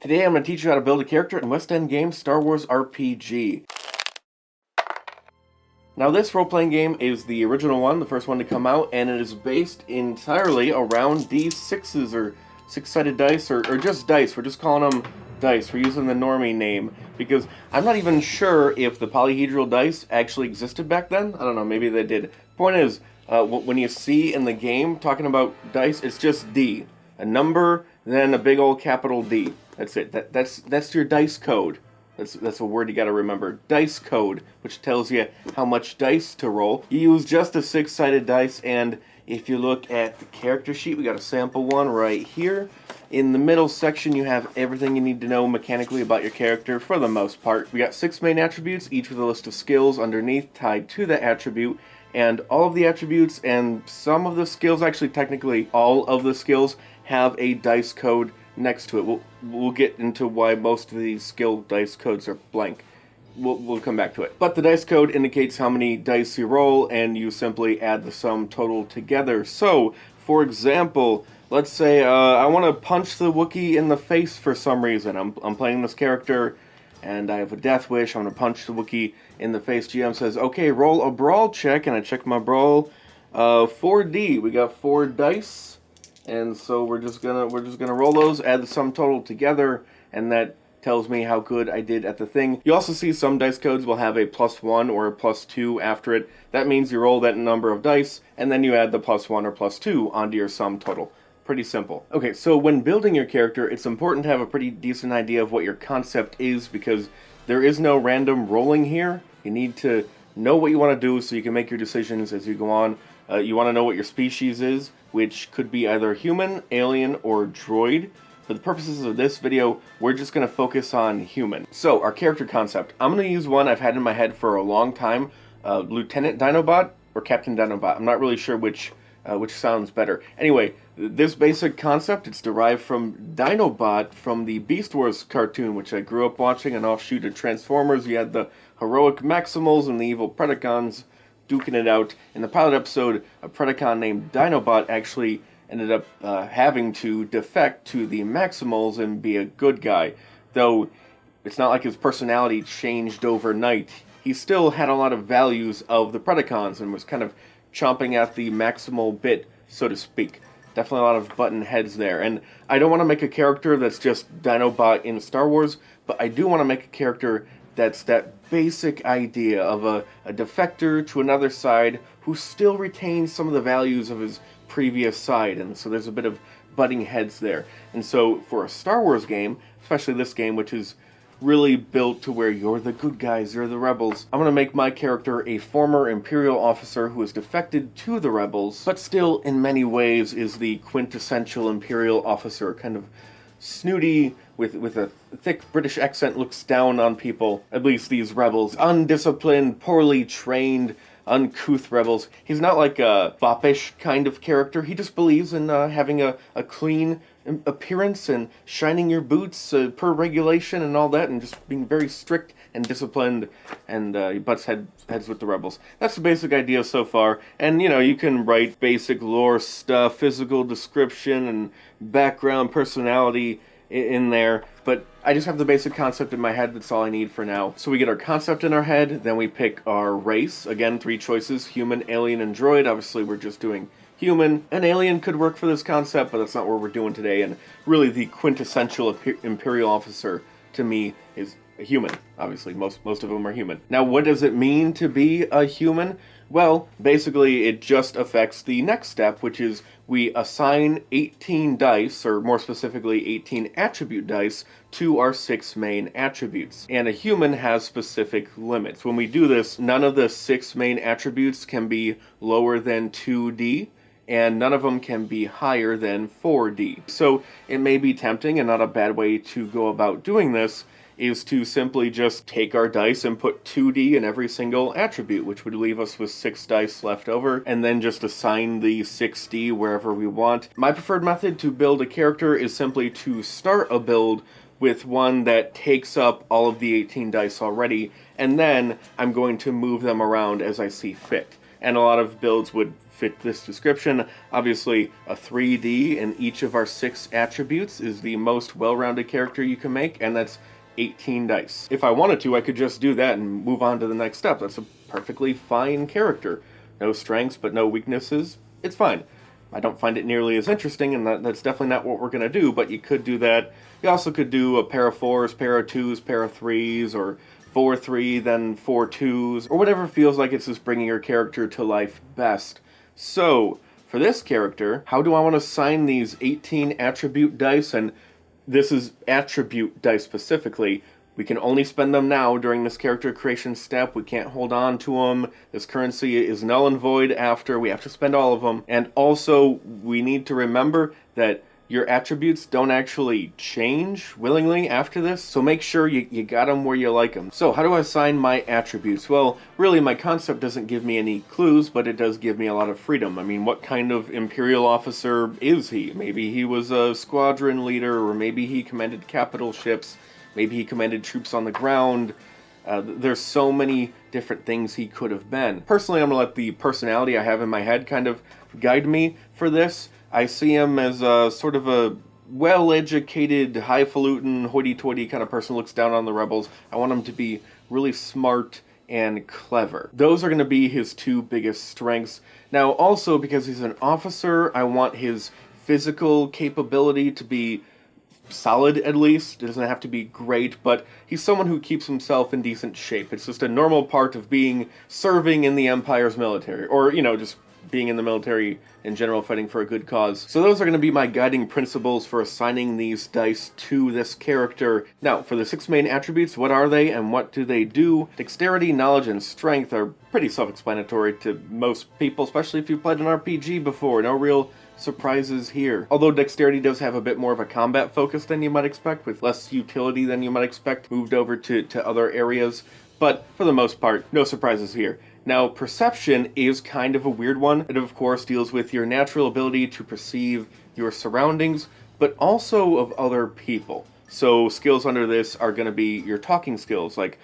Today I'm going to teach you how to build a character in West End game Star Wars RPG. Now this role-playing game is the original one, the first one to come out, and it is based entirely around D6s, or six-sided dice, or just dice. We're just calling them dice. We're using the normie name, because I'm not even sure if the polyhedral dice actually existed back then. I don't know, maybe they did. Point is, when you see in the game talking about dice, it's just D. A number, then a big old capital D. That's it. That's your dice code. That's a word you gotta remember. Dice code, which tells you how much dice to roll. You use just a six-sided dice, and if you look at the character sheet, we got a sample one right here. In the middle section, you have everything you need to know mechanically about your character for the most part. We got 6 main attributes, each with a list of skills underneath tied to that attribute. And all of the attributes and some of the skills, actually technically all of the skills, have a dice code next to it. We'll get into why most of these skill dice codes are blank. We'll come back to it. But the dice code indicates how many dice you roll, and you simply add the sum total together. So, for example, let's say I want to punch the Wookiee in the face for some reason. I'm playing this character, and I have a death wish. I'm going to punch the Wookiee in the face. GM says, okay, roll a brawl check, and I check my brawl. 4D. We got 4 dice. And so we're just gonna roll those, add the sum total together, and that tells me how good I did at the thing. You also see some dice codes will have a +1 or a +2 after it. That means you roll that number of dice, and then you add the +1 or +2 onto your sum total. Pretty simple. Okay, so when building your character, it's important to have a pretty decent idea of what your concept is, because there is no random rolling here. You need to know what you want to do so you can make your decisions as you go on. You want to know what your species is, which could be either human, alien, or droid. For the purposes of this video, we're just going to focus on human. So, our character concept. I'm going to use one I've had in my head for a long time. Lieutenant Dinobot or Captain Dinobot. I'm not really sure which sounds better. Anyway, this basic concept, it's derived from Dinobot from the Beast Wars cartoon, which I grew up watching, an offshoot of Transformers. You had the heroic Maximals and the evil Predacons duking it out. In the pilot episode, a Predacon named Dinobot actually ended up having to defect to the Maximals and be a good guy. Though it's not like his personality changed overnight. He still had a lot of values of the Predacons and was kind of chomping at the maximal bit, so to speak. Definitely a lot of button heads there. And I don't want to make a character that's just Dinobot in Star Wars, but I do want to make a character that's that basic idea of a defector to another side who still retains some of the values of his previous side, and so there's a bit of butting heads there. And so for a Star Wars game, especially this game, which is really built to where you're the good guys, you're the rebels, I'm going to make my character a former Imperial officer who has defected to the rebels, but still in many ways is the quintessential Imperial officer, kind of snooty, with a thick British accent, looks down on people, at least these rebels. Undisciplined, poorly trained, uncouth rebels. He's not like a foppish kind of character. He just believes in having a clean appearance and shining your boots per regulation and all that, and just being very strict and disciplined, and he butts heads with the rebels. That's the basic idea so far, and you can write basic lore stuff, physical description, and background personality in there, but I just have the basic concept in my head. That's all I need for now. So we get our concept in our head, then we pick our race. Again, 3 choices: human, alien, and droid. Obviously we're just doing human. An alien could work for this concept, but that's not what we're doing today, and really the quintessential Imperial officer to me is a human. Obviously, most of them are human. Now, what does it mean to be a human? Well, basically, it just affects the next step, which is we assign 18 dice, or more specifically 18 attribute dice, to our 6 main attributes. And a human has specific limits. When we do this, none of the 6 main attributes can be lower than 2D, and none of them can be higher than 4D. So it may be tempting, and not a bad way to go about doing this, is to simply just take our dice and put 2D in every single attribute, which would leave us with 6 dice left over, and then just assign the 6D wherever we want. My preferred method to build a character is simply to start a build with one that takes up all of the 18 dice already, and then I'm going to move them around as I see fit. and a lot of builds would fit this description. Obviously, a 3D in each of our 6 attributes is the most well-rounded character you can make, and that's 18 dice. If I wanted to, I could just do that and move on to the next step. That's a perfectly fine character. No strengths, but no weaknesses. It's fine. I don't find it nearly as interesting, and that's definitely not what we're going to do, but you could do that. You also could do a pair of 4s, pair of 2s, pair of 3s, or 4-3, then 4-2s, or whatever feels like it's just bringing your character to life best. So, for this character, how do I want to assign these 18 attribute dice? And this is attribute dice specifically. We can only spend them now during this character creation step. We can't hold on to them. This currency is null and void after. We have to spend all of them. And also, we need to remember that your attributes don't actually change willingly after this, so make sure you got them where you like them. So how do I assign my attributes? Well, really my concept doesn't give me any clues, but it does give me a lot of freedom. I mean, what kind of Imperial officer is he? Maybe he was a squadron leader, or maybe he commanded capital ships, maybe he commanded troops on the ground. There's so many different things he could have been. Personally, I'm going to let the personality I have in my head kind of guide me for this. I see him as a sort of a well-educated, highfalutin, hoity-toity kind of person who looks down on the rebels. I want him to be really smart and clever. Those are going to be his 2 biggest strengths. Now, also, because he's an officer, I want his physical capability to be solid, at least. It doesn't have to be great, but he's someone who keeps himself in decent shape. It's just a normal part of serving in the Empire's military, or, just being in the military in general, fighting for a good cause. So those are going to be my guiding principles for assigning these dice to this character. Now, for the 6 main attributes, what are they and what do they do? Dexterity, knowledge, and strength are pretty self-explanatory to most people, especially if you've played an RPG before. No real surprises here. Although dexterity does have a bit more of a combat focus than you might expect, with less utility than you might expect moved over to other areas. But for the most part, no surprises here. Now, perception is kind of a weird one. It, of course, deals with your natural ability to perceive your surroundings, but also of other people. So skills under this are going to be your talking skills, like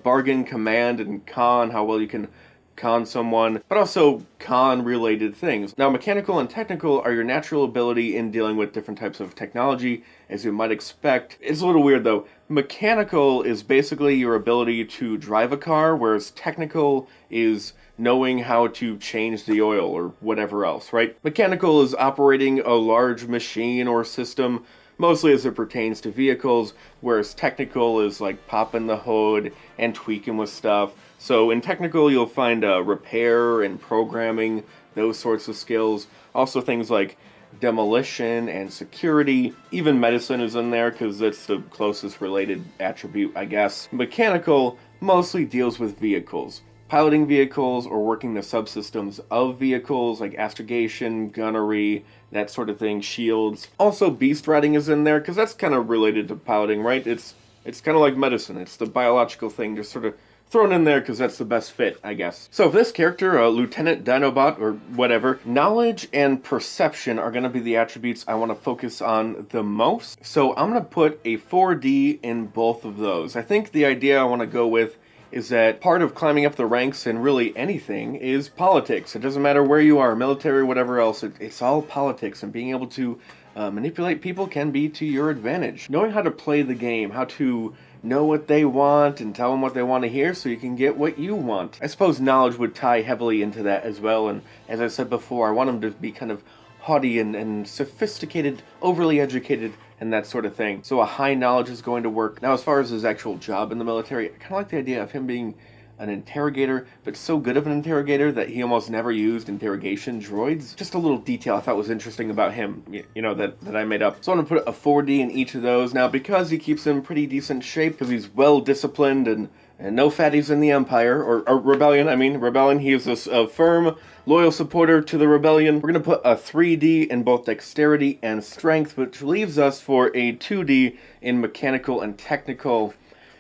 bargain, command, and con, how well you can con someone, but also con-related things. Now, mechanical and technical are your natural ability in dealing with different types of technology, as you might expect. It's a little weird, though. Mechanical is basically your ability to drive a car, whereas technical is knowing how to change the oil or whatever else, right? Mechanical is operating a large machine or system, mostly as it pertains to vehicles, whereas technical is like popping the hood and tweaking with stuff. So in technical, you'll find repair and programming, those sorts of skills. Also things like demolition and security. Even medicine is in there because that's the closest related attribute, I guess. Mechanical mostly deals with vehicles. Piloting vehicles or working the subsystems of vehicles like astrogation, gunnery, that sort of thing, shields. Also beast riding is in there because that's kind of related to piloting, right? It's kind of like medicine. It's the biological thing, just sort of thrown in there because that's the best fit, I guess. So for this character, Lieutenant Dinobot, or whatever, knowledge and perception are going to be the attributes I want to focus on the most. So I'm going to put a 4D in both of those. I think the idea I want to go with is that part of climbing up the ranks in really anything is politics. It doesn't matter where you are, military, whatever else, it's all politics, and being able to manipulate people can be to your advantage. Knowing how to play the game, how to know what they want and tell them what they want to hear so you can get what you want. I suppose knowledge would tie heavily into that as well, and as I said before, I want them to be kind of haughty and sophisticated, overly educated, and that sort of thing. So a high knowledge is going to work. Now, as far as his actual job in the military, I kind of like the idea of him being an interrogator, but so good of an interrogator that he almost never used interrogation droids. Just a little detail I thought was interesting about him, that I made up. So I'm going to put a 4D in each of those. Now, because he keeps in pretty decent shape, because he's well-disciplined and no fatties in the Empire, or Rebellion, he is a firm, loyal supporter to the Rebellion. We're going to put a 3D in both dexterity and strength, which leaves us for a 2D in mechanical and technical.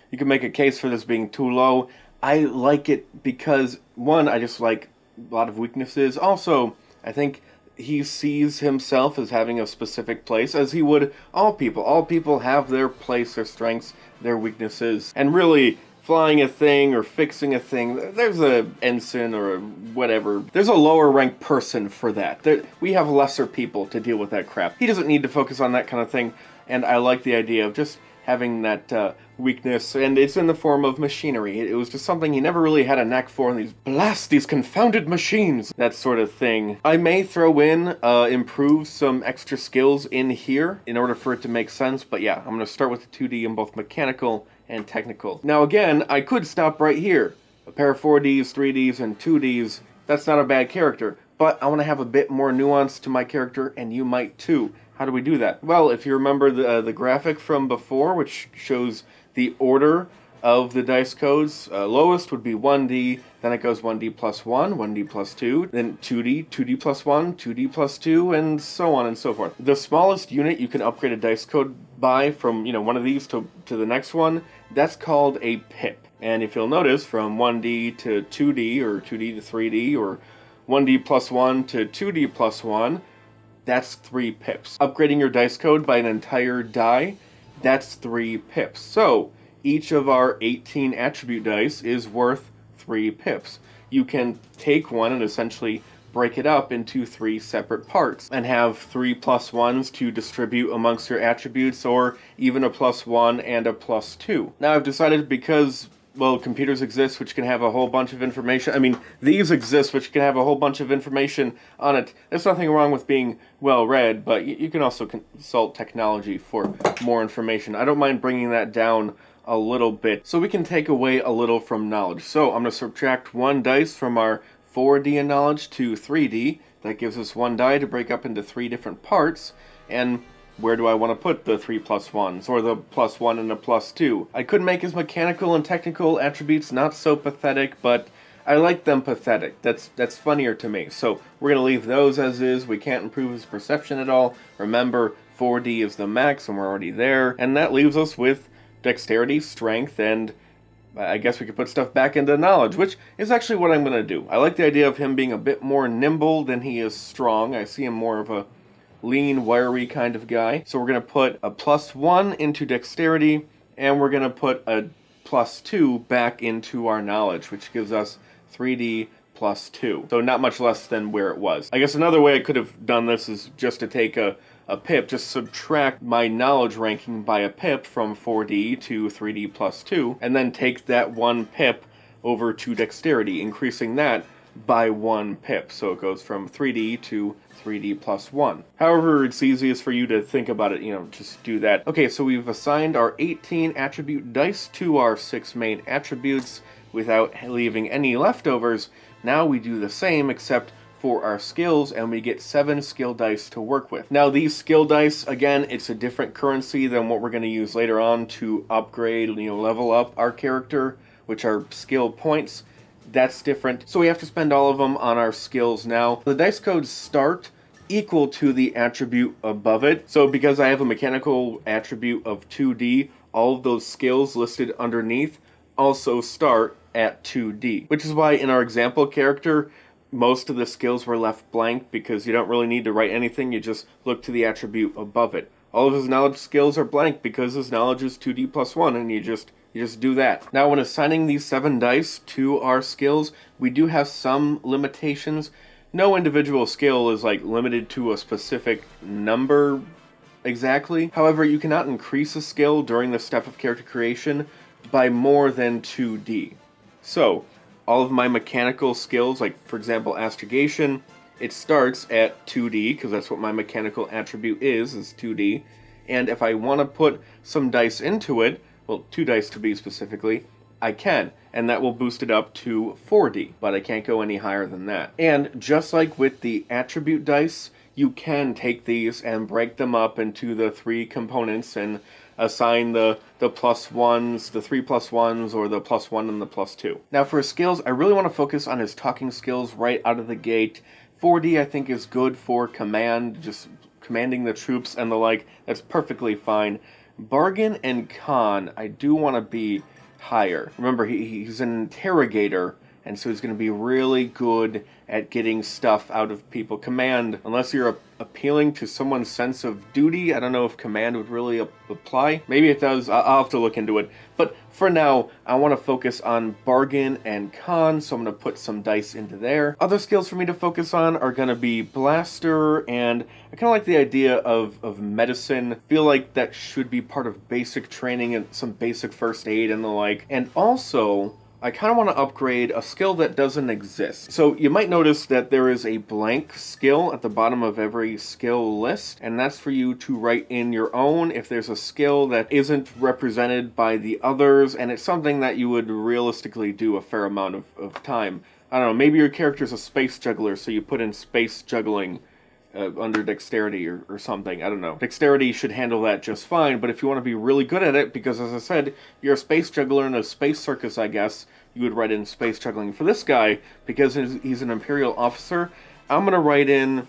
You can make a case for this being too low. I like it because, one, I just like a lot of weaknesses. Also, I think he sees himself as having a specific place, as he would all people. All people have their place, their strengths, their weaknesses. And really, flying a thing or fixing a thing, there's a ensign or a whatever. There's a lower ranked person for that. We have lesser people to deal with that crap. He doesn't need to focus on that kind of thing, and I like the idea of just having that weakness, and it's in the form of machinery. It was just something he never really had a knack for, and these confounded machines, that sort of thing. I may throw in, improve some extra skills in here in order for it to make sense, but yeah, I'm going to start with the 2D in both mechanical and technical. Now again, I could stop right here. A pair of 4Ds, 3Ds, and 2Ds, that's not a bad character, but I want to have a bit more nuance to my character, and you might too. How do we do that? Well, if you remember the graphic from before, which shows the order of the dice codes, lowest would be 1D, then it goes 1D plus 1, 1D plus 2, then 2D, 2D plus 1, 2D plus 2, and so on and so forth. The smallest unit you can upgrade a dice code by from, one of these to the next one, that's called a pip. And if you'll notice, from 1D to 2D, or 2D to 3D, or 1D plus 1 to 2D plus 1, that's 3 pips. Upgrading your dice code by an entire die, that's 3 pips. So, each of our 18 attribute dice is worth 3 pips. You can take one and essentially break it up into 3 separate parts and have 3 plus 1s to distribute amongst your attributes, or even a plus 1 and a plus 2. Now I've decided, because computers exist which can have a whole bunch of information. These exist which can have a whole bunch of information on it. There's nothing wrong with being well read, but you can also consult technology for more information. I don't mind bringing that down a little bit, so we can take away a little from knowledge. So I'm going to subtract 1 dice from our 4D in knowledge to 3D. That gives us 1 die to break up into 3 different parts, and where do I want to put the 3 plus 1s, or the plus 1 and a plus 2? I could make his mechanical and technical attributes not so pathetic, but I like them pathetic. That's funnier to me. So we're going to leave those as is. We can't improve his perception at all. Remember, 4D is the max, and we're already there. And that leaves us with dexterity, strength, and I guess we could put stuff back into knowledge, which is actually what I'm going to do. I like the idea of him being a bit more nimble than he is strong. I see him more of a lean, wiry kind of guy. So we're going to put a plus 1 into dexterity, and we're going to put a plus 2 back into our knowledge, which gives us 3D plus 2. So not much less than where it was. I guess another way I could have done this is just to take a pip, just subtract my knowledge ranking by a pip from 4D to 3D plus 2, and then take that 1 pip over to dexterity, increasing that by 1 pip. So it goes from 3D to 3D plus 1. However it's easiest for you to think about it, just do that. Okay, so we've assigned our 18 attribute dice to our 6 main attributes without leaving any leftovers. Now we do the same, except for our skills, and we get 7 skill dice to work with. Now these skill dice, again, it's a different currency than what we're going to use later on to upgrade, level up our character, which are skill points. That's different. So we have to spend all of them on our skills now. The dice codes start equal to the attribute above it. So because I have a mechanical attribute of 2D, all of those skills listed underneath also start at 2D. Which is why in our example character, most of the skills were left blank, because you don't really need to write anything, you just look to the attribute above it. All of his knowledge skills are blank because his knowledge is 2D plus 1, and you just do that. Now when assigning these 7 dice to our skills, we do have some limitations. No individual skill is limited to a specific number exactly. However, you cannot increase a skill during the step of character creation by more than 2D. So, all of my mechanical skills, for example astrogation, it starts at 2D, because that's what my mechanical attribute is 2D. And if I want to put some dice into it, 2 dice to be specifically, I can, and that will boost it up to 4D, but I can't go any higher than that. And just like with the attribute dice, you can take these and break them up into the 3 components and assign the plus 1s, the 3 plus 1s, or the plus 1 and the plus 2. Now for his skills, I really want to focus on his talking skills right out of the gate. 4D I think is good for command, just commanding the troops and the like. That's perfectly fine. Bargain and con, I do want to be higher. Remember, he's an interrogator, and so he's going to be really good at getting stuff out of people. Command, unless you're appealing to someone's sense of duty, I don't know if command would really apply. Maybe it does. I'll have to look into it. But for now, I want to focus on bargain and con, so I'm going to put some dice into there. Other skills for me to focus on are going to be blaster, and I kind of like the idea of medicine. Feel like that should be part of basic training and some basic first aid and the like. And also, I kind of want to upgrade a skill that doesn't exist. So you might notice that there is a blank skill at the bottom of every skill list, and that's for you to write in your own if there's a skill that isn't represented by the others, and it's something that you would realistically do a fair amount of time. I don't know, maybe your character's a space juggler, so you put in space juggling under dexterity or something. I don't know. Dexterity should handle that just fine, but if you want to be really good at it, because as I said, you're a space juggler in a space circus, I guess, you would write in space juggling. For this guy, because he's an Imperial officer, I'm going to write in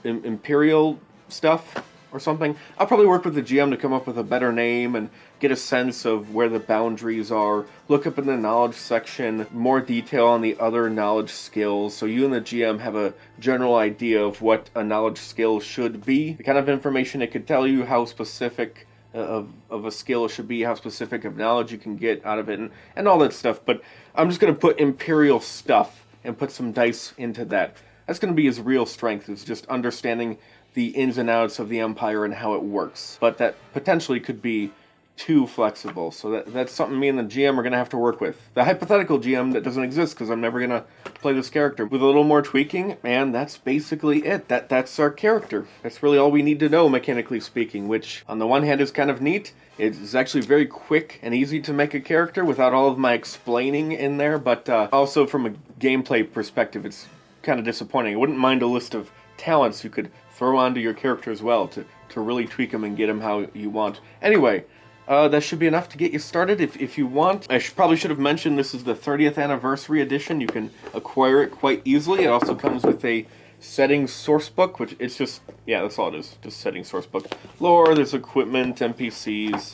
Imperial stuff or something. I'll probably work with the GM to come up with a better name and get a sense of where the boundaries are. Look up in the knowledge section, more detail on the other knowledge skills, so you and the GM have a general idea of what a knowledge skill should be. The kind of information it could tell you, how specific of a skill it should be, how specific of knowledge you can get out of it, and all that stuff. But I'm just going to put Imperial stuff and put some dice into that. That's going to be his real strength, is just understanding the ins and outs of the Empire and how it works. But that potentially could be too flexible, so that's something me and the GM are going to have to work with. The hypothetical GM that doesn't exist, because I'm never going to play this character. With a little more tweaking, and that's basically it. That's our character. That's really all we need to know, mechanically speaking, which on the one hand is kind of neat. It's actually very quick and easy to make a character without all of my explaining in there, but also from a gameplay perspective, it's kind of disappointing. I wouldn't mind a list of talents you could throw onto your character as well to really tweak them and get them how you want. Anyway, that should be enough to get you started if you want. I probably should have mentioned this is the 30th anniversary edition. You can acquire it quite easily. It also comes with a settings source book, which it's just, yeah, that's all it is. Just settings source book. Lore, there's equipment, NPCs.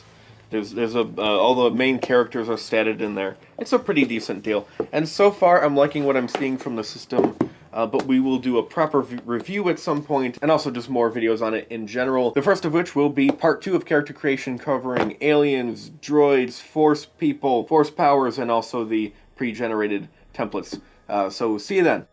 There's all the main characters are statted in there. It's a pretty decent deal. And so far, I'm liking what I'm seeing from the system. But we will do a proper review at some point, and also just more videos on it in general. The first of which will be part 2 of character creation, covering aliens, droids, force people, force powers, and also the pre-generated templates. So see you then.